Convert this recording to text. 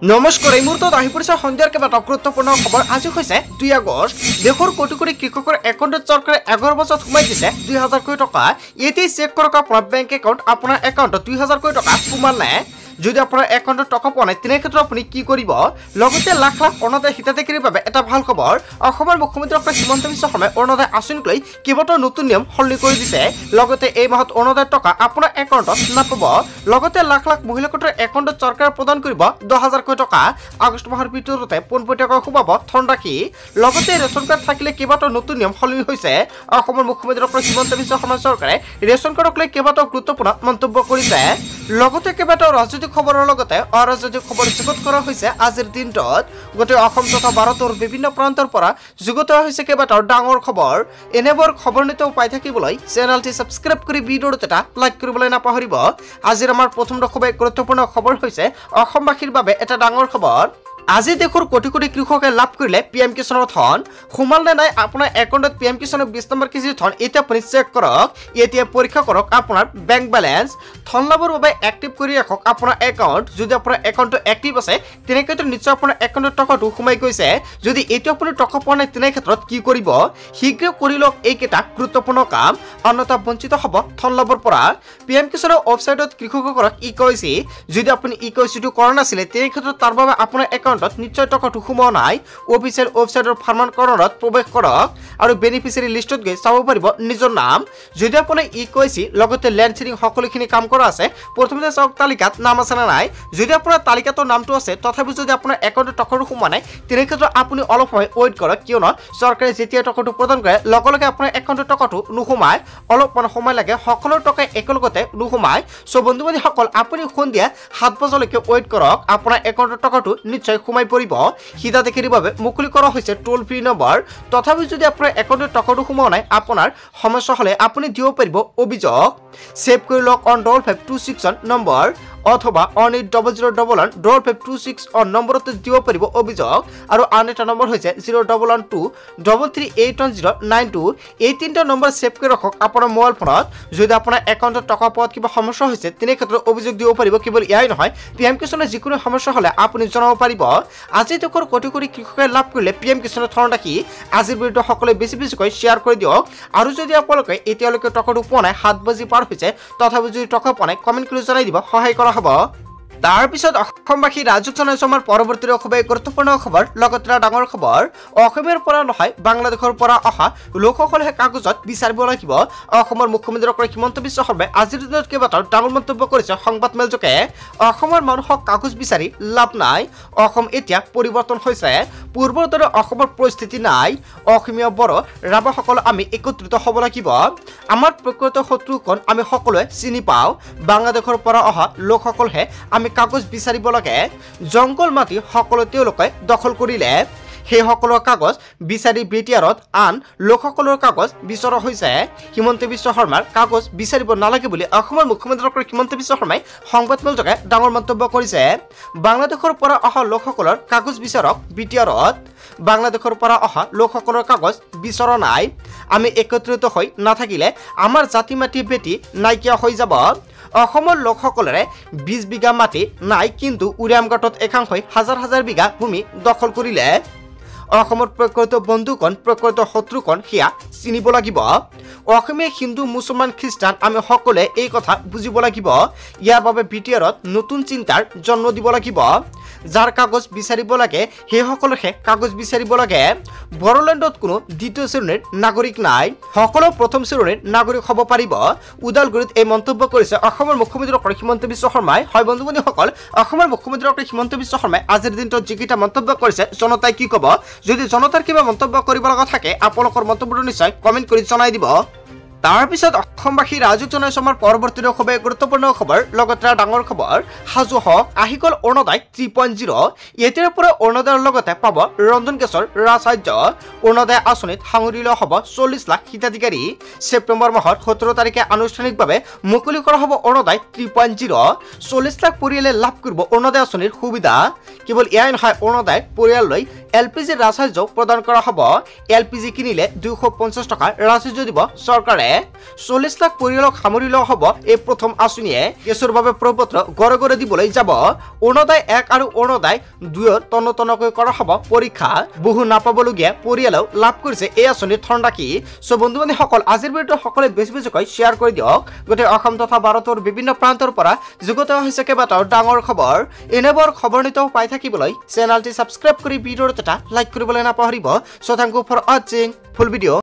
নমস্কাৰ এই মুহূৰ্তত আহি পৰিছে সন্ধিয়াৰ কেইবাটাও গুৰুত্বপূৰ্ণ খবৰ। আজি হৈছে 2 আগষ্ট। দেশৰ কোটি কোটি কৃষকৰ একাউণ্টত চৰকাৰে 11 বছৰত সোমাই দিছে 2000 কোটি টকা। এতিয়া চেক কৰক আপোনাৰ বেংক একাউণ্ট, আপোনাৰ একাউণ্টত 2000 কোটি টকা সোমাল নে? যদি আপোনাৰ একাউণ্টত টকা পোৱা নাই তেনে ক্ষেত্ৰত আপুনি কি কৰিব? লগতে লাখ লাখ অৰুণোদয় হিতাধিকাৰীৰ বাবে এটা ভাল খবৰ। অসমৰ মুখ্যমন্ত্ৰী ডক্টৰ হিমন্ত বিশ্ব শৰ্মাই অৰুণোদয় আঁচনিক লৈ কেইবাটাও নতুন নিয়ম সলনি কৰি দিছে। লগতে এই মাহত অৰুণোদয়ৰ টকা আপোনাৰ একাউণ্টত নাপাব। লগতে লাখ লাখ মহিলাসকলৰ একাউণ্টত চৰকাৰে প্ৰদান কৰিব 10,000 কোটি টকা। আগষ্ট মাহৰ ভিতৰতে পোনপটীয়াকৈ সোমাব ধনৰাশি। লগতে ৰেচন কাৰ্ড থাকিলে কেইবাটাও নতুন নিয়ম সলনি হৈছে। অসমৰ মুখ্যমন্ত্ৰী ডক্টৰ হিমন্ত বিশ্ব শৰ্মা চৰকাৰে ৰেচন কাৰ্ডক লৈ কেইবাটাও গুৰুত্বপূৰ্ণ মন্তব্য কৰিছে। লগতে কেইবাটাও ৰাজনৈতিক খবৰৰ লগতে অৰাজনৈতিক খবৰ যুগুত কৰা হৈছে আজিৰ দিনটোত। গোটেই অসম তথা ভাৰতৰ বিভিন্ন প্ৰান্তৰ পৰা যুগুত হৈছে কেইবাটাও ডাঙৰ খবৰ। এনেবোৰ খবৰ নিতৌ পাই থাকিবলৈ চেনেলটি ছাবস্ক্ৰাইব কৰি ভিডিঅ'টো এটা লাইক কৰিবলৈ নাপাহৰিব। আজিৰ আমাৰ প্ৰথম খুবেই গুৰুত্বপূৰ্ণ খবৰ হৈছে অসমবাসীৰ বাবে এটা ডাঙৰ খবৰ। আজি দেশৰ কোটি কোটি কৃষকে লাভ কৰিলে পিএম কিষাণৰ ধন। সোমাল নে নাই আপোনাৰ একাউণ্টত পিএম কিষাণৰ 20 নম্বৰ কিস্তিৰ ধন? এতিয়া আপুনি চেক কৰক। এতিয়া পৰীক্ষা কৰক আপোনাৰ বেংক বেলেঞ্চ। ধন লাভৰ বাবে এক্টিভ কৰি ৰাখক আপোনাৰ একাউণ্ট। যদি আপোনাৰ একাউণ্টটো এক্টিভ আছে তেনে ক্ষেত্ৰত নিশ্চয় আপোনাৰ একাউণ্টত টকাটো সোমাই গৈছে। যদি এতিয়া আপুনি টকা পোৱা নাই তেনে ক্ষেত্ৰত কি কৰিব? শীঘ্ৰে কৰি লওক এইকেইটা গুৰুত্বপূৰ্ণ কাম, অন্যথা বঞ্চিত হ'ব ধন লাভৰ পৰা। পিএম কিষাণৰ ৱেবছাইটত কৃষকসকলক ইকেৱাইচি, যদি আপুনি ইকেৱাইচিটো কৰা নাছিলে তেনে ক্ষেত্ৰত তাৰ বাবে আপোনাৰ একাউণ্ট নিশ্চয় টকাটো সোমোৱা নাই। অফিচিয়েল ৱেবছাইটৰ ফাৰ্মাকৰণত প্ৰৱেশ কৰক আৰু বেনিফিচিয়াৰী লিষ্টত গৈ চাব পাৰিব নিজৰ নাম। যদি আপুনি ইকেৱাইচি লগতে লেণ্ড চিডিং সকলোখিনি কাম কৰা আছে, প্ৰথমতে চাওক তালিকাত নাম আছে নে নাই। যদি আপোনাৰ তালিকাতো নামটো আছে তথাপিও যদি আপোনাৰ একাউণ্টত টকাটো সোমোৱা নাই তেনে ক্ষেত্ৰত আপুনি অলপ সময় ৱেইট কৰক, কিয়নো চৰকাৰে যেতিয়া টকাটো প্ৰদান কৰে লগে লগে আপোনাৰ একাউণ্টত টকাটো নোসোমায়, অলপমান সময় লাগে। সকলো টকা একেলগতে নোসোমায়। চ' বন্ধু বান্ধৱীসকল আপুনি সন্ধিয়া 7 বজালৈকে ৱেইট কৰক, আপোনাৰ একাউণ্টত টকাটো নিশ্চয় সোমাই পৰিব। হিতাধিকাৰীৰ বাবে মুকলি কৰা হৈছে টোল ফ্ৰী নম্বৰ। তথাপিও যদি আপোনাৰ একাউণ্টত টকাটো সোমোৱা নাই, আপোনাৰ সমস্যা হ'লে আপুনি দিব পাৰিব অভিযোগ। ছেভ কৰি লওক অন 5526 নম্বৰ অথবা অন 80011526 নম্বৰতে দিব পাৰিব অভিযোগ। আৰু আন এটা নম্বৰ হৈছে 01123381092। এই তিনিটা নম্বৰ ছেভ কৰি ৰাখক আপোনাৰ মোবাইল ফোনত। যদি আপোনাৰ একাউণ্টত টকা পোৱাত কিবা সমস্যা হৈছে তেনে ক্ষেত্ৰত অভিযোগ দিব পাৰিব। কেৱল এয়াই নহয়, পিএম কিষাণৰ যিকোনো সমস্যা হ'লে আপুনি জনাব পাৰিব। আজি দেশৰ কোটি কোটি কৃষকে লাভ কৰিলে পিএম কিষাণৰ ধনৰাশি। আজিৰ ভিডিঅ'টো সকলোৱে বেছি বেছিকৈ শ্বেয়াৰ কৰি দিয়ক। আৰু যদি আপোনালোকে এতিয়ালৈকে টকাটো পোৱা নাই, 7 বাজি পাৰ হৈছে তথাপিও যদি টকা পোৱা নাই কমেণ্ট কৰি জনাই দিব, সহায় কৰা হ'ব। তাৰপিছত অসমবাসী ৰাজুক জনাইছো আমাৰ পৰৱৰ্তী খুবেই গুৰুত্বপূৰ্ণ খবৰ, লগতে ডাঙৰ খবৰ। অসমৰ পৰা নহয় বাংলাদেশৰ পৰা অহা লোকসকলেহে কাগজত বিচাৰিব লাগিব। অসমৰ মুখ্যমন্ত্ৰী ডক্টৰ হিমন্ত বিশ্ব শৰ্মাই আজিৰ দিনত কেইবাটাও ডাঙৰ মন্তব্য কৰিছে সংবাদ মেলযোগে। অসমৰ মানুহক কাগজ বিচাৰি লাভ নাই। অসম এতিয়া পৰিৱৰ্তন হৈছে। পূৰ্বৰ দৰে অসমৰ পৰিস্থিতি নাই। অসমীয়া বড়ো ৰাভাসকল আমি একত্ৰিত হ'ব লাগিব। আমাৰ প্ৰকৃত শত্ৰুখন আমি সকলোৱে চিনি পাওঁ। বাংলাদেশৰ পৰা অহা লোকসকলহে আমি কাগজ বিচাৰিব লাগে। জংগল মাটি সকলো তেওঁলোকে দখল কৰিলে। সেইসকলৰ কাগজ বিচাৰি বিটিআৰত আন লোকসকলৰ কাগজ বিচৰা হৈছে। হিমন্ত বিশ্ব শৰ্মাৰ কাগজ বিচাৰিব নালাগে বুলি অসমৰ মুখ্যমন্ত্ৰী ডক্টৰ হিমন্ত বিশ্ব শৰ্মাই সংবাদ মেলযোগে ডাঙৰ মন্তব্য কৰিছে। বাংলাদেশৰ পৰা অহা লোকসকলৰ কাগজ বিচাৰক বিটিআৰত। বাংলাদেশৰ পৰা অহা লোকসকলৰ কাগজ বিচৰা নাই। আমি একত্ৰিত হৈ নাথাকিলে আমাৰ জাতি মাটি বেটি নাইকিয়া হৈ যাব। অসমৰ লোকসকলৰে 20 বিঘা মাটি নাই, কিন্তু উৰিয়ামঘাটত একাংশই হাজাৰ হাজাৰ বিঘা ভূমি দখল কৰিলে। অসমৰ প্ৰকৃত বন্ধুকণ প্ৰকৃত শত্ৰুকণ সেয়া চিনিব লাগিব। অসমীয়া হিন্দু মুছলমান খ্ৰীষ্টান আমি সকলোৱে এই কথা বুজিব লাগিব। ইয়াৰ বাবে বিটিআৰত নতুন চিন্তাৰ জন্ম দিব লাগিব। যাৰ কাগজ বিচাৰিব লাগে সেইসকলেহে কাগজ বিচাৰিব লাগে। বড়োলেণ্ডত কোনো দ্বিতীয় শ্ৰেণীৰ নাগৰিক নাই, সকলো প্ৰথম শ্ৰেণীৰ নাগৰিক হ'ব পাৰিব। ওদালগুৰিত এই মন্তব্য কৰিছে অসমৰ মুখ্যমন্ত্ৰী ডক্টৰ হিমন্ত বিশ্ব শৰ্মাই। হয় বন্ধু বান্ধৱীসকল, অসমৰ মুখ্যমন্ত্ৰী ডক্টৰ হিমন্ত বিশ্ব শৰ্মাই আজিৰ দিনটোত যিকেইটা মন্তব্য কৰিছে জনতাই কি ক'ব? যদি জনতাৰ কিবা মন্তব্য কৰিব লগা থাকে আপোনালোকৰ মন্তব্যটো নিশ্চয় কমেণ্ট কৰি জনাই দিব। তাৰপিছত অসমবাসী ৰাজুক জনাইছো আমাৰ পৰৱৰ্তী খুবেই গুৰুত্বপূৰ্ণ খবৰ, লগতে ডাঙৰ খবৰ। সাজু হওক, আহি গ'ল অৰুণোদয় 3.0। এতিয়াৰ পৰা অৰুণোদয়ৰ লগতে পাব ৰন্ধন গেছৰ ৰাজসাহায্য। অৰুণোদয় আঁচনিত সাঙুৰি লোৱা হ'ব 40 লাখ হিতাধিকাৰী। ছেপ্টেম্বৰ মাহত 17 তাৰিখে আনুষ্ঠানিকভাৱে মুকলি কৰা হ'ব অৰুণোদয় 3.0। 40 লাখ পৰিয়ালে লাভ কৰিব অৰুণোদয় আঁচনিৰ সুবিধা। কেৱল এয়াই নহয়, অৰুণোদয় পৰিয়াললৈ LPG ৰাজসাহায্য প্ৰদান কৰা হ'ব। LPG কিনিলে 250 টকাৰ ৰাজসাহায্য দিব চৰকাৰে। 40 লাখ পৰিয়ালক সামৰি লোৱা হ'ব এই প্ৰথম আঁচনিয়ে। গেছৰ বাবে প্ৰপত্ৰ ঘৰে ঘৰে দিবলৈ যাব। অৰুণোদয় 1 আৰু অৰুণোদয় 2 তন্নতন্নকৈ কৰা হ'ব পৰীক্ষা। বহু নাপাবলগীয়া পৰিয়ালেও লাভ কৰিছে এই আঁচনিৰ ধনৰাশি। বন্ধু বান্ধৱীসকল, আজিৰ ভিডিঅ'টো সকলোৱে বেছি বেছিকৈ শ্বেয়াৰ কৰি দিয়ক। গোটেই অসম তথা ভাৰতৰ বিভিন্ন প্ৰান্তৰ পৰা যুগত হৈছে কেইবাটাও ডাঙৰ খবৰ। এনেবোৰ খবৰ নিতৌ পাই থাকিবলৈ চেনেলটি ছাবস্ক্ৰাইব কৰি ভিডিঅ'ত এটা লাইক কৰিবলৈ নাপাহৰিব। So thank you for watching full video.